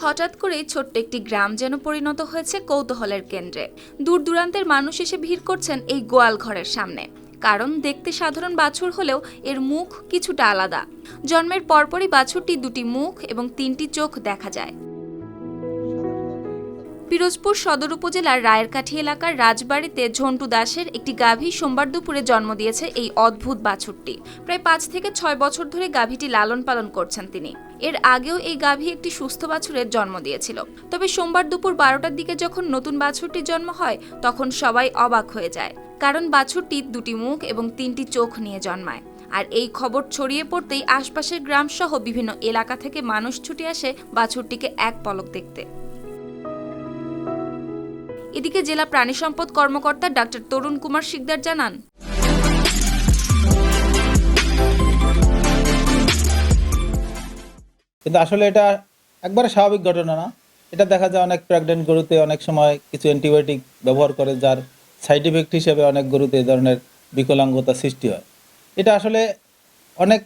হঠাৎ করেই ছোট্ট একটি গ্রাম যেন পরিণত হয়েছে কৌতূহলের কেন্দ্রে। দূর দূরান্তের মানুষ এসে ভিড় করছেন এই গোয়াল ঘরের সামনে, কারণ দেখতে সাধারণ বাছুর হলেও এর মুখ কিছুটা আলাদা। জন্মের পরপরই বাছুরটি দুটি মুখ এবং তিনটি চোখ দেখা যায়। পিরোজপুর সদর উপজেলার রায়েরকাঠি এলাকার রাজবাড়িতে ঝন্টু দাসের একটি গাভী সোমবার দুপুরে জন্ম দিয়েছে এই অদ্ভুত বাছুরটি। প্রায় 5 থেকে 6 বছর ধরে গাভীটি লালন পালন করছেন তিনি। এর আগেও এই গাভী একটি সুস্থ বাছুরের জন্ম দিয়েছিল। তবে সোমবার দুপুর 12টার দিকে যখন নতুন বাছুরটির জন্ম হয়, তখন সবাই অবাক হয়ে যায়, কারণ বাছুরটি দুটি মুখ এবং তিনটি চোখ নিয়ে জন্মায়। আর এই খবর ছড়িয়ে পড়তেই আশপাশের গ্রাম সহ বিভিন্ন এলাকা থেকে মানুষ ছুটে আসে বাছুরটিকে এক পলক দেখতে। এদিকে জেলা প্রাণী সম্পদ কর্মকর্তা ডাক্তার তরুণ কুমার শিকদার জানান, কিন্তু আসলে এটা একবারে স্বাভাবিক ঘটনা না। এটা দেখা যায় অনেক প্রেগনেন্ট গরুতে অনেক সময় কিছু অ্যান্টিবায়োটিক ব্যবহার করে, যার সাইড ইফেক্ট হিসেবে অনেক গরুতে এই ধরনের বিকলাঙ্গতা সৃষ্টি হয়। এটা আসলে অনেক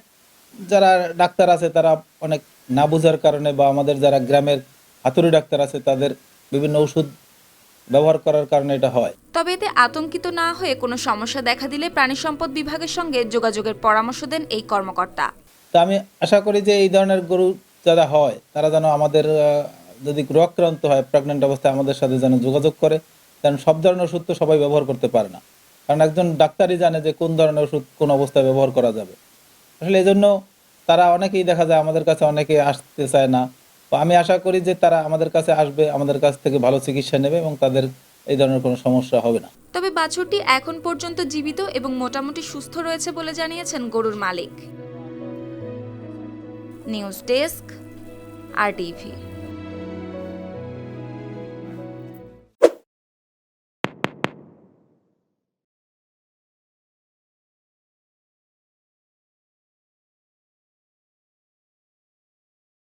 যারা ডাক্তার আছে তারা অনেক না বোঝার কারণে, বা আমাদের যারা গ্রামের হাতুড়ি ডাক্তার আছে তাদের বিভিন্ন ওষুধ ব্যবহার করার কারণে এটা হয়। তবে এতে আতঙ্কিত না হয়ে কোনো সমস্যা দেখা দিলে প্রাণী সম্পদ বিভাগের সঙ্গে যোগাযোগের পরামর্শ দেন এই কর্মকর্তা। তা আমি আশা করি যে এই ধরনের গরু যারা হয় তারা যেন আমাদের যদি রোগাক্রান্ত হয় প্রেগনেন্ট অবস্থায় আমাদের সাথে যেন যোগাযোগ করে, কারণ সব ধরনের ওষুধ তো সবাই ব্যবহার করতে পারে না, কারণ একজন ডাক্তারই জানে যে কোন ধরনের ওষুধ কোন অবস্থায় ব্যবহার করা যাবে। আসলে এই জন্য তারা অনেকেই দেখা যায় আমাদের কাছে অনেকে আসতে চায় না। তো আমি আশা করি যে তারা আমাদের কাছে আসবে, আমাদের কাছ থেকে ভালো চিকিৎসা নেবে এবং তাদের এই ধরনের কোনো সমস্যা হবে না। তবে বাছুরটি এখন পর্যন্ত জীবিত এবং মোটামুটি সুস্থ রয়েছে বলে জানিয়েছেন গরুর মালিক। News desk, RTV।